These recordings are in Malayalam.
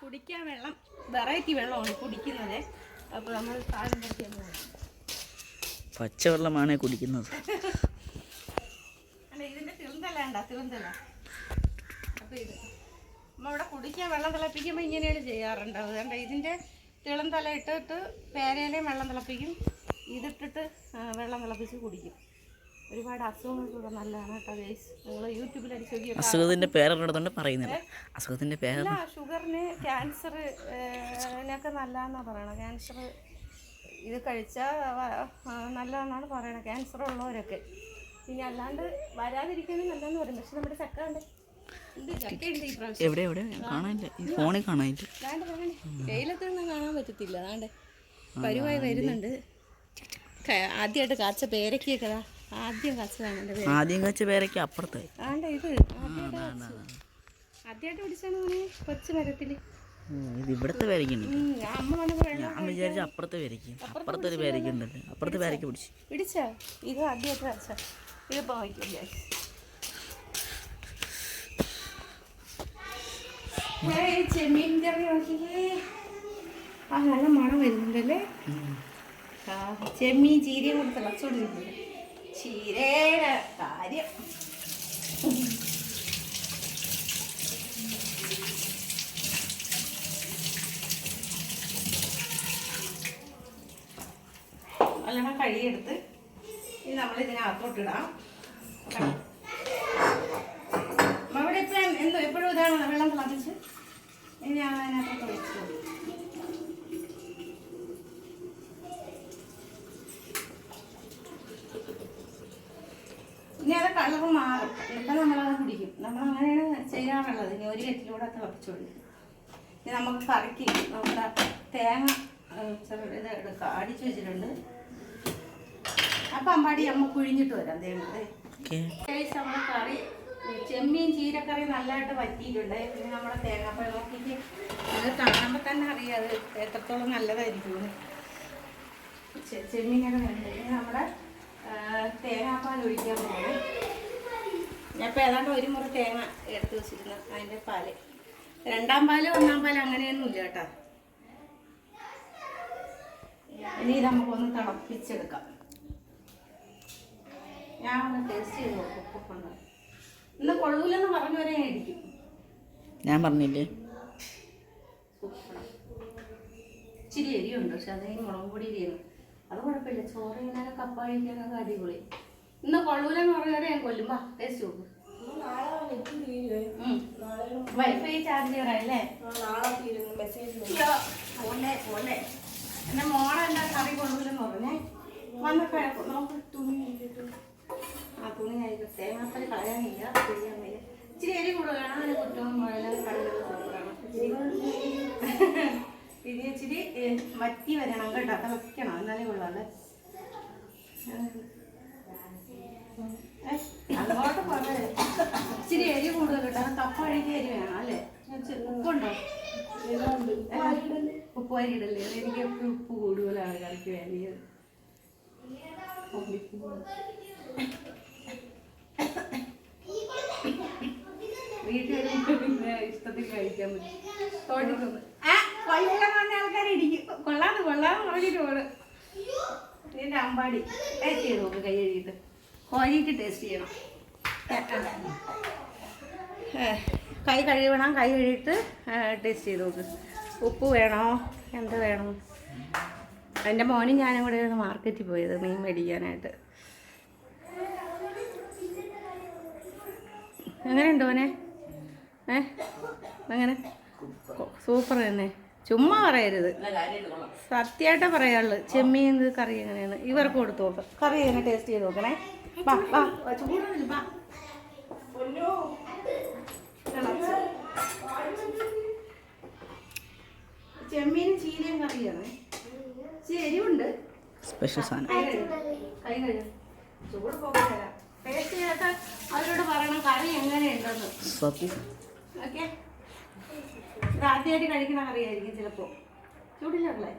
കുടിക്കാൻ വെള്ളം വെറൈറ്റി വെള്ളമാണ് കുടിക്കുന്നത്. അപ്പോൾ നമ്മൾ സാധനം പഠിക്കാൻ പോകും. പച്ചവെള്ളമാണ് കുടിക്കുന്നത്. അല്ല, ഇതിൻ്റെ തിളന്തല അപ്പോൾ ഇത് നമ്മളിവിടെ കുടിക്കാൻ വെള്ളം തിളപ്പിക്കുമ്പോൾ ഇങ്ങനെയാണ് ചെയ്യാറുണ്ടാവുക. അതുകൊണ്ട് ഇതിൻ്റെ തിളന്തല ഇട്ടിട്ട് പേരയിലേയും വെള്ളം തിളപ്പിക്കും. ഇതിട്ടിട്ട് വെള്ളം തിളപ്പിച്ച് കുടിക്കും. ഒരുപാട് അസുഖങ്ങൾക്കൊക്കെ നല്ലതാണ് കേട്ടോ ഗൈസ്. നിങ്ങൾ യൂട്യൂബിൽ അടിച്ച് നോക്കിയാൽ അസുഖത്തിൻ്റെ പേരെടുത്തോണ്ട് പറയുന്നില്ല. അസുഖത്തിൻ്റെ പേര് ഷുഗറിന് ക്യാൻസറിനൊക്കെ നല്ലതെന്നാണ് പറയണത്. ക്യാൻസർ ഇത് കഴിച്ചാൽ നല്ലതെന്നാണ് പറയണത്, ക്യാൻസർ ഉള്ളവരൊക്കെ. ഇനി അല്ലാണ്ട് വരാതിരിക്കാനും നല്ലതെന്ന് പറയും. പക്ഷെ നമ്മുടെ ചക്ക ഉണ്ട്, ചക്കയുണ്ട് ഈ പ്രാവശ്യം. എവിടെ എവിടെ കാണാനില്ല, ഈ ഫോണിൽ കാണാനില്ല. വെയിലത്തൊന്നും കാണാൻ പറ്റത്തില്ല. അതാണ്ട് പരുവായി വരുന്നുണ്ട്. ആദ്യമായിട്ട് കാച്ച പേരക്കൊക്കെ ആദ്യം കാച്ചതാണ്. ആദ്യം കാച്ച പേരയ്ക്ക് അപ്പുറത്ത് ആണ്ട് ഇത് ആദ്യമായിട്ട് പിടിച്ചാണ് മോനെ കൊച്ചു മരത്തിൽ. ഇത് ഇവിടുത്തെ പേരയ്ക്കുണ്ട്. അമ്മ വന്നപ്പോൾ ഞാൻ വിചാരിച്ച അപ്പുറത്തെ പേരയ്ക്ക്, അപ്പുറത്തൊരു പേരയ്ക്കുണ്ടല്ലോ, അപ്പുറത്തെ പേരയ്ക്ക് പിടിച്ചാ. ഇത് ആദ്യമായിട്ട് കാച്ച. ഇതിപ്പോൾ നോക്കില്ലേ, ചെമ്മീൻ കറി നോക്കിയേ. ആ നല്ല മണം വരുന്നുണ്ടല്ലേ. ചെമ്മീൻ ചീരയും കൂടി തിളച്ചോണ്ടിരിക്കുന്നു. ചീരയുടെ കാര്യം നല്ലോണം കഴുകിയെടുത്ത് ഇനി നമ്മളിതിനകത്തോട്ടിടാം. അവിടെ ഇപ്പം എന്തോ എപ്പോഴും ഇതാണ് വെള്ളം തിളപ്പിച്ച് ഇനി ഞങ്ങൾ അതിനകത്തോട്ട് വെച്ചു. ഇനി അത് കളറ് മാറും. ഇപ്പം നമ്മളത് കുടിക്കും. നമ്മളങ്ങനെയാണ് ചെയ്യാറുള്ളത്. ഇനി ഒരു കെറ്റിലൂടെ തിളപ്പിച്ചോളൂ. ഇനി നമുക്ക് കറിക്ക് നമ്മുടെ തേങ്ങ ഇത് എടുക്കാം, അടിച്ചു വെച്ചിട്ടുണ്ട്. അപ്പം അമ്പാടി അമ്മ കുഴിഞ്ഞിട്ട് വരാം. തേങ്ങ നമ്മുടെ കറി ചെമ്മീൻ ചീരക്കറി നല്ലതായിട്ട് വറ്റിയിട്ടുണ്ട്. പിന്നെ നമ്മുടെ തേങ്ങാപ്പാൽ നോക്കിയിട്ട് അത് കാണുമ്പോൾ തന്നെ അറിയാം അത് എത്രത്തോളം നല്ലതായിരിക്കും. ചെമ്മീനൊക്കെ വേണ്ടത്. ഇനി നമ്മുടെ തേങ്ങാപ്പാൽ ഒഴിക്കാൻ പോകുന്നത്. ഞാൻ ഇപ്പോൾ ഏതാണ്ട് ഒരു മുറി തേങ്ങ എടുത്ത് വെച്ചിരുന്നു. അതിൻ്റെ പാല് രണ്ടാം പാല് ഒന്നാം പാല് അങ്ങനെയൊന്നുമില്ല കേട്ടോ. ഇനി നമുക്കൊന്ന് തിളപ്പിച്ചെടുക്കാം. ഞാൻ ഒന്ന് ടേസ്റ്റ് ചെയ്ത് നോക്കും. ഉപ്പൊക്കെ ഇന്ന് കൊള്ളൂലെന്ന് പറഞ്ഞു വരെ ആയിരിക്കും. ഞാൻ പറഞ്ഞില്ലേ, ഇച്ചിരി എരിയുണ്ട്. പക്ഷെ അതിന് മുളക് പൊടി എരിയാണ്. അത് കുഴപ്പമില്ല. ചോറ് ഇങ്ങനെ കപ്പ കഴിക്കാനൊക്കെ അടിപൊളി. ഇന്ന് കൊള്ളൂലെന്ന് പറഞ്ഞവരെ ഞാൻ കൊല്ലും. വാ ടേസ്റ്റ് നോക്കും. വൈഫൈ ചാർജ് ചെയ്യണല്ലേ. പോലെ എന്നെ മോളെന്താ കറി കൊള്ളൂലെന്ന് പറഞ്ഞേ. വന്നപ്പോഴേ നമുക്ക് തുണി ആ തുണി ആയിരിക്കും. തേങ്ങാപ്പാൽ കളയാനില്ല, ചെയ്യാൻ വയ്യ. ഇച്ചിരി എരി കൂടുതലാണ്. അതിന് കുറ്റവും കളയാണ്. പിന്നെ ഇച്ചിരി വറ്റി വരണം കേട്ടോ. തിളപ്പിക്കണം, എന്നാലേ കൊള്ളാല്ലേ. അങ്ങോട്ട് പറഞ്ഞേ ഇച്ചിരി എരി കൂടുതൽ കേട്ടോ. കപ്പ അഴിക്ക് എരി വേണം അല്ലേ. ഉപ്പുണ്ടോ? ഉപ്പ് അരിയിടല്ലേ. എനിക്ക് എപ്പോഴും ഉപ്പ് കൂടുതലാണ് കറിക്ക് വേണ്ടിയത്. വീട്ടിൽ പിന്നെ ഇഷ്ടത്തിൽ കഴിക്കാൻ പറ്റും. ആൾക്കാരെ ഇടിക്കും. കൊള്ളാന്ന് പറഞ്ഞിട്ട് പോണ്. ഇതിൻ്റെ അമ്പാടി ടേസ്റ്റ് ചെയ്ത് നോക്ക്. കൈ കഴുകിയിട്ട് കോരിയിട്ട് ടേസ്റ്റ് ചെയ്യണം. കൈ കഴുകണം. കൈ കഴുകിയിട്ട് ടേസ്റ്റ് ചെയ്ത് നോക്ക്. ഉപ്പ് വേണോ എന്ത് വേണം. എൻ്റെ മോനും ഞാനും കൂടെ ഒന്ന് മാർക്കറ്റിൽ പോയത് മീൻ മേടിക്കാനായിട്ട്. എങ്ങനെയുണ്ട് മോനെ? എങ്ങനെ? സൂപ്പർ തന്നെ. ചുമ്മാ പറയരുത്, സത്യമായിട്ടേ പറയാനുള്ളു. ചെമ്മീൻ കറി എങ്ങനെയാണ് ഇവർക്ക് കൊടുത്തു നോക്കാം. കറി എങ്ങനെ ടേസ്റ്റ് ചെയ്ത് നോക്കണേ. വാ വാ ചൂടുന്നില്ല. വാ ചെമ്മീനും ചീരയും കറിയാണ്. ഇച്ചിരി എരിവുണ്ട്. സ്പെഷ്യൽ സാധനം. കൈ കഴുകും. ചൂട് പോകാൻ ടേസ്റ്റ് ചെയ്യാത്ത അവരോട് പറയണം കറി എങ്ങനെയുണ്ടെന്ന്. ഓക്കെ, ഇത് ആദ്യമായിട്ട് കഴിക്കണ കറിയായിരിക്കും ചിലപ്പോൾ. ചൂടില്ലേ?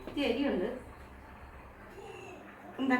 ഇച്ചിരി എരിയുണ്ട്. എന്താ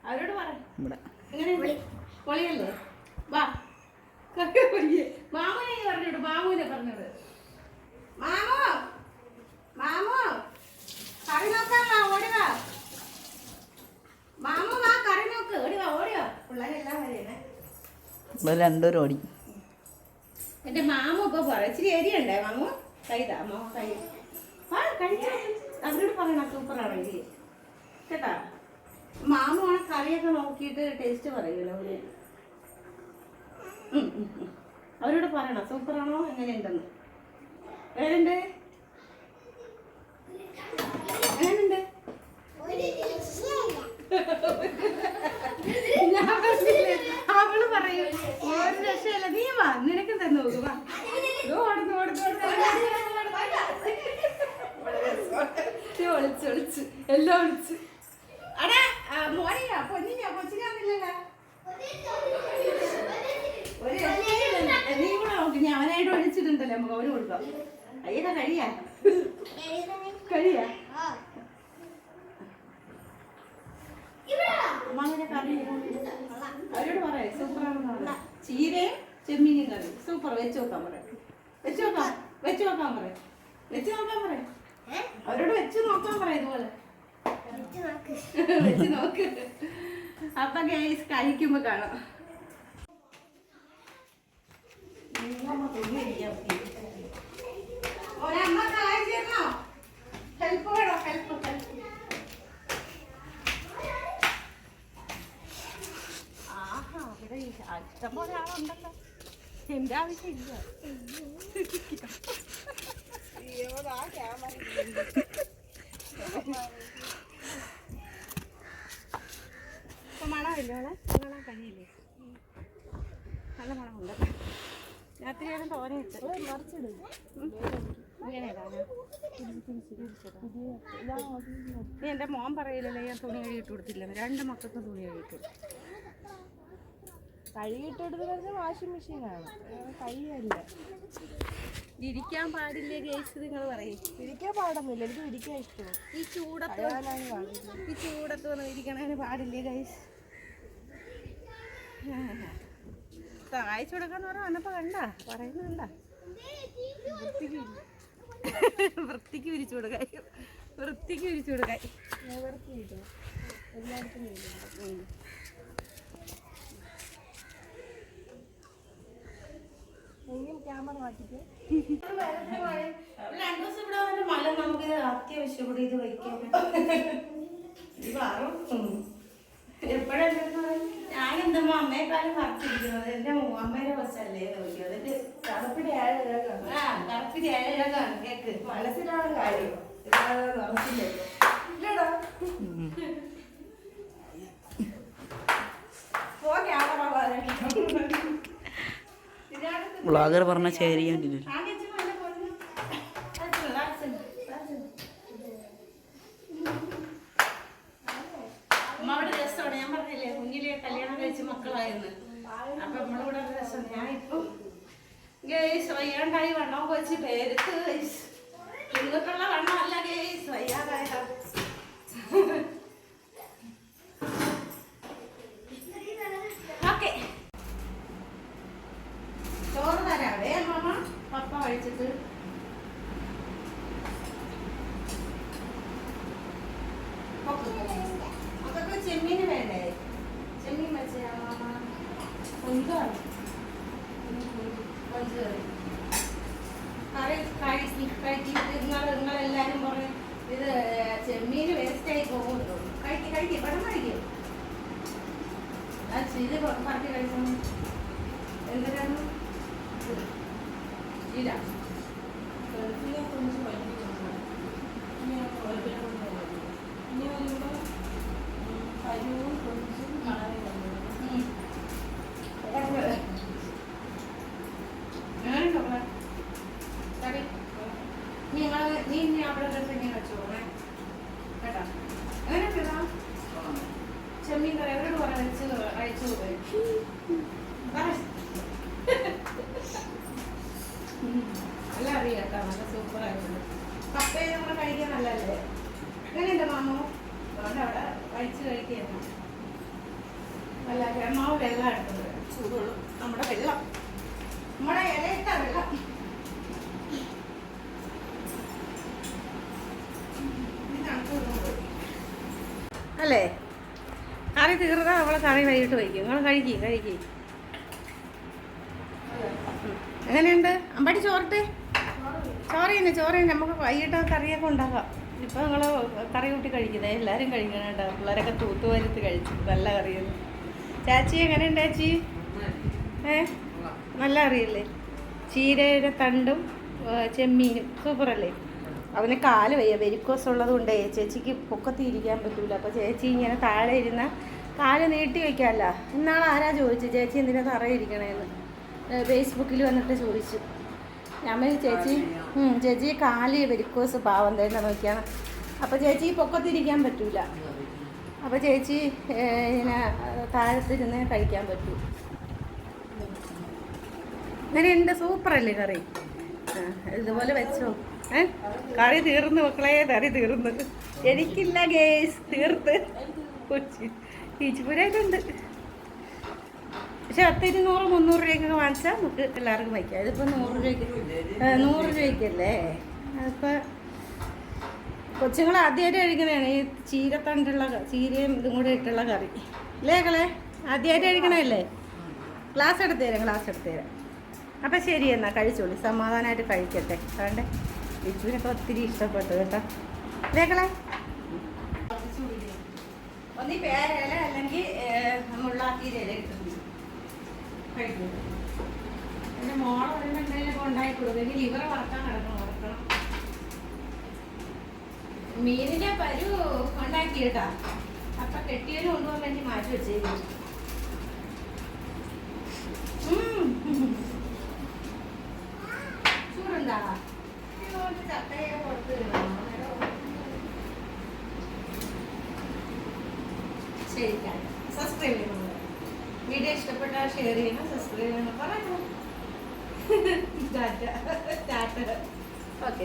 അവരോട് പറ. എങ്ങനെ പൊളിയല്ലേ? വാ മാമുനെ പറഞ്ഞോട്, മാമുനെ പറഞ്ഞോട്. മാമു മാമു കറി നോക്കാൻ വാ, ഓടിവാ. മാമു വാ, കറി നോക്ക്, ഓടിവാ ഓടിവാ. പിള്ളേരെല്ലാം വരെയാണ്. രണ്ടുപേരും ഓടി. എന്റെ മാമു ഇപ്പൊ പറ, ഇച്ചിരി എരിയുണ്ടേ മാമു? കൈതാ മാമ കൈ. ആ കഴിച്ചു, അവരോട് പറയണം സൂപ്പറാണെങ്കിൽ കേട്ടാ. മാമു ആണ് കറിയൊക്കെ നോക്കിയിട്ട് ടേസ്റ്റ് പറയുമല്ലോ അവര്. അവരോട് പറയണം സൂപ്പറാണോ എങ്ങനെയുണ്ടെന്ന്. എങ്ങനെയുണ്ട് എങ്ങനെയുണ്ട്? അവള് പറയൂ ഒരു രക്ഷയല്ല, നീ വാ നിനക്ക് തന്നെ നോക്ക്. വാ ഒളിച്ച് ഒളിച്ച് എല്ലാം ഒളിച്ച്. അടാ മോനിയാ പൊന്നിനാ കൊച്ചിനാന്നില്ലല്ലോ. ഒരു നീ കൂടെ നോക്ക്, ഞാൻ അവനായിട്ട് ഒഴിച്ചിട്ടുണ്ടല്ലോ, നമുക്ക് അവന് കൊടുക്കാം. അയ്യതാ കഴിയാ കഴിയാ അങ്ങനെ കറി അവരോട് പറയാം സൂപ്പറാണെന്ന് പറയാം. ചീരയും ചെമ്മീനും കറി സൂപ്പർ. വെച്ച് നോക്കാൻ പറയാം, വെച്ച് നോക്കാൻ വെച്ച് നോക്കാൻ പറയാം, വെച്ച് നോക്കാൻ പറയാം. അവരോട് വെച്ച് നോക്കാൻ പറയാം, ഇതുപോലെ വെച്ച് നോക്ക്. അപ്പൊ ഗൈസ് കഴിക്കുമ്പോ കാണാം. ഒരമ്മ സഹായം ചെയ്യണോ? ഹെൽപ്പ് വേണോ? Help help. ആഹാ ഇവിടെ ഇഷ്ടം പോലെ ആളുണ്ടല്ലോ, എന്റെ ആവശ്യമില്ല. ഇപ്പൊ മണമില്ല അവളെ, കാണാൻ കഴിയില്ലേ? നല്ല മണമുണ്ട്. രാത്രി വേണം തോനെ വെച്ച് മറിച്ചിടും. നീ എൻ്റെ മോൻ പറയില്ലല്ലോ ഞാൻ തുണി കഴുകിയിട്ട് കൊടുത്തില്ല. 2 മക്കൾക്കും തുണി കഴുകിയിട്ട് കഴുകിയിട്ടെടുത്ത് വാഷിംഗ് മെഷീനാണ്, കൈയല്ല. ഇരിക്കാൻ പാടില്ലേ ഗേസ്? നിങ്ങൾ പറയും ഇരിക്കാൻ പാടൊന്നുമില്ല, എനിക്ക് ഇരിക്കാൻ ഇഷ്ടമാണ്. ഈ ചൂടത്ത് ഒന്നും ഇരിക്കണതിന് പാടില്ലേ ഗൈസ്? സഹായിച്ചു കൊടുക്കാന്ന് പറഞ്ഞാൽ വന്നപ്പോ കണ്ടാ പറയുന്നുണ്ടാ. വൃത്തിക്ക് വിരിച്ചു കൊടുക്കാൻ, വൃത്തിക്ക് വിരിച്ചു കൊടുക്കാൻ. ക്യാമറ മാറ്റിട്ട് 2 ദിവസം ഇവിടെ വന്നിട്ട് മല നമുക്ക് അത്യാവശ്യം കൂടി ഇത് വയ്ക്കാൻ എപ്പോഴെന്താ ഞാനെന്തമ്മ അമ്മയെക്കാളും കറക്റ്റിരിക്കുന്നത്. എന്റെ അമ്മേനെ കുറച്ചല്ലേ നോക്കിയോ. എന്നിട്ട് കറുപ്പിന്റെ 7 കറക്റ്റ് കേക്ക് മനസ്സിലാണ് കാര്യം. ഇല്ലടാ വ്ളോഗർ പറഞ്ഞ ശരിയാണ്. അമ്മയുടെ രസമാണ്. ഞാൻ പറഞ്ഞില്ലേ കുഞ്ഞിലെ കല്യാണം കഴിച്ച് മക്കളായിരുന്നു. അപ്പൊ നമ്മളിവിടെ രസമാണ്. ഞാൻ ഇപ്പം ഗേസ് വയ്യാണ്ടായി വണ്ണം വെച്ച് പേരുത്ത് ഗേസ്. നിങ്ങൾക്കുള്ള വണ്ണമല്ല ഗേസ്, വയ്യാതായ. ഓക്കെ ചോറ് തരാവേ മാമ. പപ്പ കഴിച്ചിട്ട് അതൊക്കെ ചെമ്മീന് വേണ്ടേ? ചെമ്മീൻ വെച്ചാ മാമ കൊഞ്ചാണ്. കൊഞ്ച് കറി കറി കഴിച്ചിട്ട് നിങ്ങളെല്ലാരും പറയും ഇത് ചെമ്മീന് വേസ്റ്റായി പോകുമല്ലോ. കഴിക്കും പെട്ടെന്ന് കഴിക്കും. ഇത് പറട്ടി കഴിച്ചു എന്തിനാണ് ചീര നീ അവിടെ തന്നെ വെച്ചോളേ കേട്ടാ. എങ്ങനെയുണ്ടാ ചെമ്മീൻ കറി? എവരോട് പറ വെച്ച് കഴിച്ചു പോയി. എല്ലാം അറിയാം കേട്ടോ, നല്ല സൂപ്പറായിട്ടുണ്ട്. കപ്പയും നമ്മൾ കഴിക്കാൻ നല്ലല്ലേ? എങ്ങനെയുണ്ട് മാമോ? അതുകൊണ്ട് അവിടെ കഴിച്ച് കഴിക്കുന്നു. അല്ല മാവ് വെള്ളം എടുത്തത് ചൂടുള്ളൂ. നമ്മുടെ വെള്ളം, നമ്മുടെ ഇലയിട്ട വെള്ളം. അല്ലേ കറി തീർന്നാൽ നമ്മളെ കറി വൈകിട്ട് വയ്ക്കും. നിങ്ങൾ കഴിക്കും. എങ്ങനെയുണ്ട് അമ്പാടി? ചോറിട്ട് ചോറ് നമുക്ക് വൈകിട്ട് കറിയൊക്കെ ഉണ്ടാക്കാം. ഇപ്പം നിങ്ങൾ കറി കൂട്ടി കഴിക്കുന്നത് എല്ലാവരും കഴിക്കണം കേട്ടോ. പിള്ളേരൊക്കെ തൂത്തുവരുത്ത് കഴിച്ചു. നല്ല കറിയൊന്നും. ചാച്ചി എങ്ങനെയുണ്ട് ചാച്ചി? നല്ല കറിയല്ലേ? ചീരയുടെ തണ്ടും ചെമ്മീനും സൂപ്പറല്ലേ? അവന് കാല് വയ്യ, വെരിക്കോസ് ഉള്ളത് കൊണ്ടേ ചേച്ചിക്ക് പൊക്കത്തി ഇരിക്കാൻ പറ്റൂല. അപ്പോൾ ചേച്ചി ഇങ്ങനെ താഴെ ഇരുന്ന കാല് നീട്ടി വയ്ക്കാമല്ല. ഇന്നാൾ ആരാ ചോദിച്ചു ചേച്ചി എന്തിനാ തറയിരിക്കണേന്ന് ഫേസ്ബുക്കിൽ വന്നിട്ട് ചോദിച്ചു. ഞാൻ ചേച്ചി കാല് വെരിക്കോസ് പാവം തന്നെ നോക്കിയാണ്. അപ്പോൾ ചേച്ചി പൊക്കത്തിരിക്കാൻ പറ്റൂല. അപ്പോൾ ചേച്ചി ഇങ്ങനെ താഴത്തിരുന്ന് കഴിക്കാൻ പറ്റൂ. അങ്ങനെയുണ്ട്. സൂപ്പറല്ലേ കറി? ഇതുപോലെ വെച്ചോ. കറി തീർന്നു മക്കളെ, കറി തീർന്നു. എനിക്കില്ല ഗേസ്, തീർത്ത് ടീച്ചുപുരായിട്ടുണ്ട്. പക്ഷെ 200-300 രൂപയ്ക്കൊക്കെ വാങ്ങിച്ചാൽ നമുക്ക് എല്ലാവർക്കും വയ്ക്കാം. ഇതിപ്പോൾ 100 രൂപയ്ക്കല്ലേ? അതിപ്പോൾ കൊച്ചുങ്ങൾ ആദ്യമായിട്ട് കഴിക്കണതാണ് ഈ ചീരയും ഇതും കൂടെ ഇട്ടുള്ള കറി. അല്ലേ കളെ? ആദ്യമായിട്ട് കഴിക്കണമല്ലേ? ഗ്ലാസ് എടുത്ത് തരാം. അപ്പം ശരി എന്നാൽ കഴിച്ചോളി, സമാധാനമായിട്ട് കഴിക്കട്ടെ. അതുകൊണ്ട് ലിച്ചുവിനൊക്കെ ഒത്തിരി ഇഷ്ടപ്പെട്ടു കേട്ടോ. ലേക്കളെ ഒന്നീ പേരയില അല്ലെങ്കിൽ മുള്ളാക്കിയില കിട്ടുന്നു കഴിക്കും. എൻ്റെ മോളെ എന്തെങ്കിലുമൊക്കെ ഉണ്ടാക്കി കൊടുക്കും. ഇനി ലിവർ വറക്കാൻ വറക്കണം. മീനിൻ്റെ പരു ഉണ്ടാക്കി കേട്ടാ. അപ്പം കെട്ടിയതിന് കൊണ്ടുപോകാൻ വേണ്ടി മാറ്റി വെച്ചേക്കും. ചൂടുണ്ടാ? ചക്കയെ പുറത്ത് ശരി. സബ്സ്ക്രൈബ് ചെയ്യണം. വീഡിയോ ഇഷ്ടപ്പെട്ടാൽ ഷെയർ ചെയ്യണം, സബ്സ്ക്രൈബ് ചെയ്യണം. പറയാം. ടാറ്റ. ഓക്കെ.